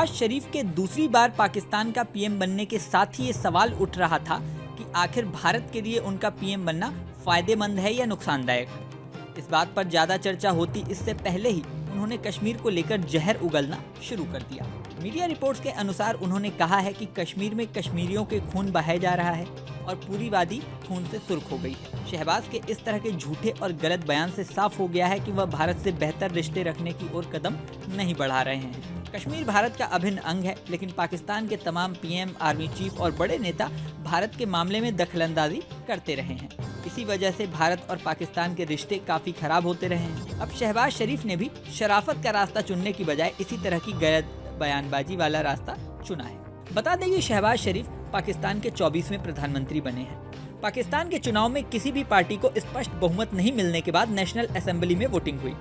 शहबाज शरीफ के दूसरी बार पाकिस्तान का पीएम बनने के साथ ही ये सवाल उठ रहा था कि आखिर भारत के लिए उनका पीएम बनना फायदेमंद है या नुकसानदायक। इस बात पर ज्यादा चर्चा होती इससे पहले ही उन्होंने कश्मीर को लेकर जहर उगलना शुरू कर दिया। मीडिया रिपोर्ट्स के अनुसार उन्होंने कहा है कि कश्मीर में कश्मीरियों के खून बहाया जा रहा है और पूरी वादी खून से सुर्ख हो गई है। शहबाज के इस तरह के झूठे और गलत बयान से साफ हो गया है कि वह भारत से बेहतर रिश्ते रखने की ओर कदम नहीं बढ़ा रहे हैं। कश्मीर भारत का अभिन्न अंग है, लेकिन पाकिस्तान के तमाम पीएम, आर्मी चीफ और बड़े नेता भारत के मामले में दखलंदाजी करते रहे हैं। इसी वजह से भारत और पाकिस्तान के रिश्ते काफी खराब होते रहे हैं। अब शहबाज शरीफ ने भी शराफत का रास्ता चुनने की बजाय इसी तरह की गलत बयानबाजी वाला रास्ता चुना है। बता दें कि शहबाज शरीफ पाकिस्तान के 24वें प्रधानमंत्री बने हैं। पाकिस्तान के चुनाव में किसी भी पार्टी को स्पष्ट बहुमत नहीं मिलने के बाद नेशनल असेंबली में वोटिंग हुई।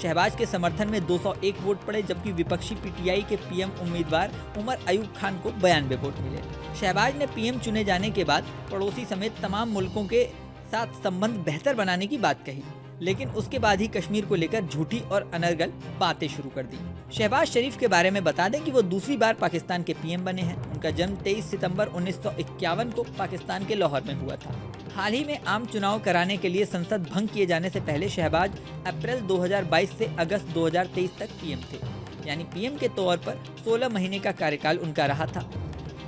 शहबाज के समर्थन में 201 वोट पड़े, जबकि विपक्षी पीटीआई के पीएम उम्मीदवार उमर अयूब खान को 92 वोट मिले। शहबाज ने पीएम चुने जाने के बाद पड़ोसी समेत तमाम मुल्कों के साथ संबंध बेहतर बनाने की बात कही, लेकिन उसके बाद ही कश्मीर को लेकर झूठी और अनर्गल बातें शुरू कर दी। शहबाज शरीफ के बारे में बता दें कि वो दूसरी बार पाकिस्तान के पीएम बने हैं। उनका जन्म 23 सितंबर 1951 को पाकिस्तान के लाहौर में हुआ था। हाल ही में आम चुनाव कराने के लिए संसद भंग किए जाने से पहले शहबाज अप्रैल 2022 से अगस्त 2023 तक पीएम थे, यानी पीएम के तौर पर 16 महीने का कार्यकाल उनका रहा था।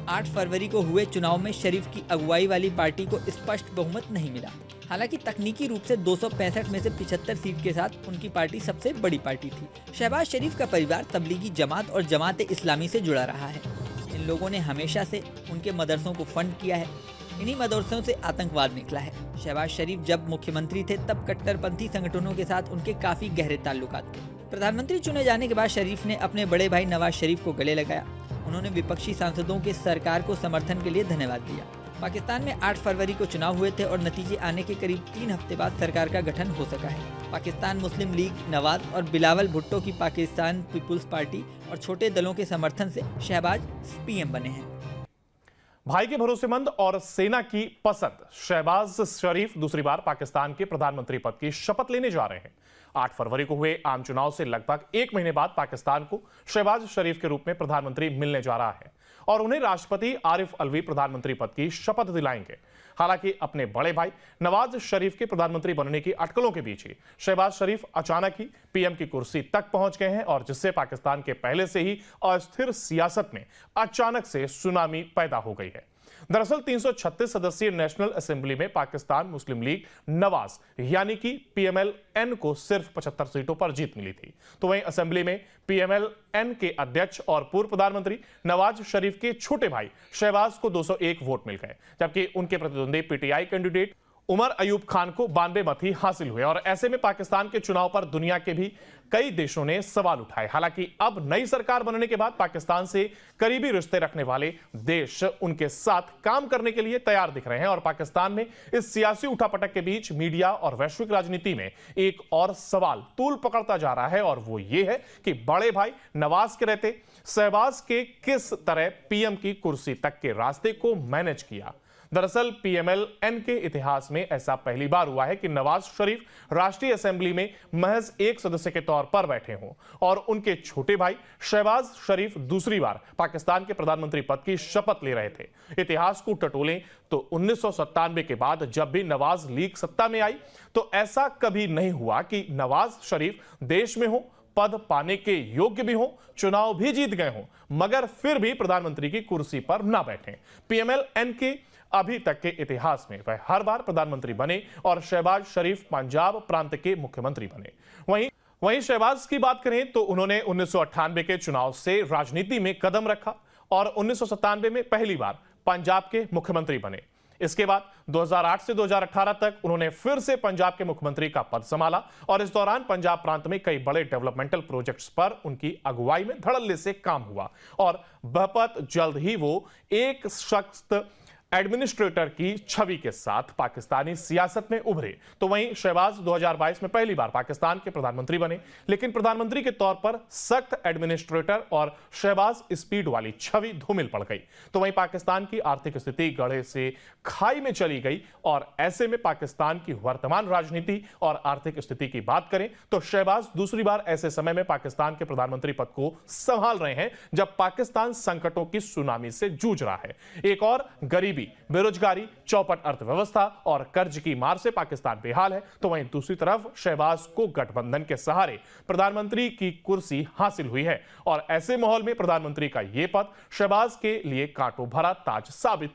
8 फरवरी को हुए चुनाव में शरीफ की अगुवाई वाली पार्टी को स्पष्ट बहुमत नहीं मिला। हालांकि तकनीकी रूप से 265 में से 75 सीट के साथ उनकी पार्टी सबसे बड़ी पार्टी थी। शहबाज शरीफ का परिवार तबलीगी जमात और जमात इस्लामी से जुड़ा रहा है। इन लोगों ने हमेशा से उनके मदरसों को फंड किया है। इन्हीं मदरसों से आतंकवाद निकला है। शहबाज शरीफ जब मुख्यमंत्री थे तब कट्टरपंथी संगठनों के साथ उनके काफी गहरे ताल्लुकात थे। प्रधानमंत्री चुने जाने के बाद शरीफ ने अपने बड़े भाई नवाज शरीफ को गले लगाया। उन्होंने विपक्षी सांसदों के सरकार को समर्थन के लिए धन्यवाद दिया। पाकिस्तान में 8 फरवरी को चुनाव हुए थे और नतीजे आने के करीब 3 हफ्ते बाद सरकार का गठन हो सका है। पाकिस्तान मुस्लिम लीग, नवाज और बिलावल भुट्टो की पाकिस्तान पीपुल्स पार्टी और छोटे दलों के समर्थन से शहबाज पीएम बने हैं। भाई के भरोसेमंद और सेना की पसंद शहबाज शरीफ दूसरी बार पाकिस्तान के प्रधानमंत्री पद की शपथ लेने जा रहे हैं। 8 फरवरी को हुए आम चुनाव से लगभग 1 महीने बाद पाकिस्तान को शहबाज शरीफ के रूप में प्रधानमंत्री मिलने जा रहा है और उन्हें राष्ट्रपति आरिफ अलवी प्रधानमंत्री पद की शपथ दिलाएंगे। हालांकि अपने बड़े भाई नवाज शरीफ के प्रधानमंत्री बनने की अटकलों के बीच ही शहबाज शरीफ अचानक ही पीएम की कुर्सी तक पहुंच गए हैं और जिससे पाकिस्तान के पहले से ही अस्थिर सियासत में अचानक से सुनामी पैदा हो गई है। दरअसल 336 सदस्यीय नेशनल असेंबली में पाकिस्तान मुस्लिम लीग नवाज यानी कि पीएमएल-एन को सिर्फ 75 सीटों पर जीत मिली थी। तो वहीं असेंबली में पीएमएल-एन के अध्यक्ष और पूर्व प्रधानमंत्री नवाज शरीफ के छोटे भाई शहबाज को 201 वोट मिल गए, जबकि उनके प्रतिद्वंदी पीटीआई कैंडिडेट उमर अयूब खान को 92 मत ही हासिल हुए। और ऐसे में पाकिस्तान के चुनाव पर दुनिया के भी कई देशों ने सवाल उठाए। हालांकि अब नई सरकार बनने के बाद पाकिस्तान से करीबी रिश्ते रखने वाले देश उनके साथ काम करने के लिए तैयार दिख रहे हैं और पाकिस्तान में इस सियासी उठापटक के बीच मीडिया और वैश्विक राजनीति में एक और सवाल तूल पकड़ता जा रहा है और वो ये है कि बड़े भाई नवाज के रहते शहबाज के किस तरह पीएम की कुर्सी तक के रास्ते को मैनेज किया। दरअसल पीएमएल-एन के इतिहास में ऐसा पहली बार हुआ है कि नवाज शरीफ राष्ट्रीय असेंबली में महज एक सदस्य के तौर पर बैठे हों और उनके छोटे भाई शहबाज शरीफ दूसरी बार पाकिस्तान के प्रधानमंत्री पद की शपथ ले रहे थे। इतिहास को टटोलें तो 1997 के बाद जब भी नवाज लीग सत्ता में आई तो ऐसा कभी नहीं हुआ कि नवाज शरीफ देश में हो, पद पाने के योग्य भी हो, चुनाव भी जीत गए हों, मगर फिर भी प्रधानमंत्री की कुर्सी पर ना बैठे। पीएमएल-एन के अभी तक के इतिहास में वह हर बार प्रधानमंत्री बने और शहबाज शरीफ पंजाब प्रांत के मुख्यमंत्री बने। वहीं शहबाज की बात करें तो उन्होंने 1998 के चुनाव से राजनीति में कदम रखा और 1997 में पहली बार पंजाब के मुख्यमंत्री बने। इसके बाद 2008 से 2018 तक उन्होंने फिर से पंजाब के मुख्यमंत्री का पद संभाला और इस दौरान पंजाब प्रांत में कई बड़े डेवलपमेंटल प्रोजेक्ट्स पर उनकी अगुवाई में धड़ल्ले से काम हुआ और बहपत जल्द ही वो एक सख्त एडमिनिस्ट्रेटर की छवि के साथ पाकिस्तानी सियासत में उभरे, तो वहीं शहबाज 2022 में पहली बार पाकिस्तान के प्रधानमंत्री बने, लेकिन प्रधानमंत्री के तौर पर सख्त एडमिनिस्ट्रेटर और शहबाज स्पीड वाली छवि धूमिल पड़ गई। तो वहीं पाकिस्तान की आर्थिक स्थिति गढ़े से खाई में चली गई और ऐसे में पाकिस्तान की वर्तमान राजनीति और आर्थिक स्थिति की बात करें तो शहबाज दूसरी बार ऐसे समय में पाकिस्तान के प्रधानमंत्री पद को संभाल रहे हैं जब पाकिस्तान संकटों की सुनामी से जूझ रहा है। एक और गरीबी, बेरोजगारी, चौपट अर्थव्यवस्था और कर्ज की मार से पाकिस्तान बेहाल है, तो वहीं दूसरी तरफ शहबाज को गठबंधन के सहारे प्रधानमंत्री की कुर्सी हासिल हुई है और ऐसे माहौल में प्रधानमंत्री का यह पद शहबाज के लिए कांटों भरा ताज साबित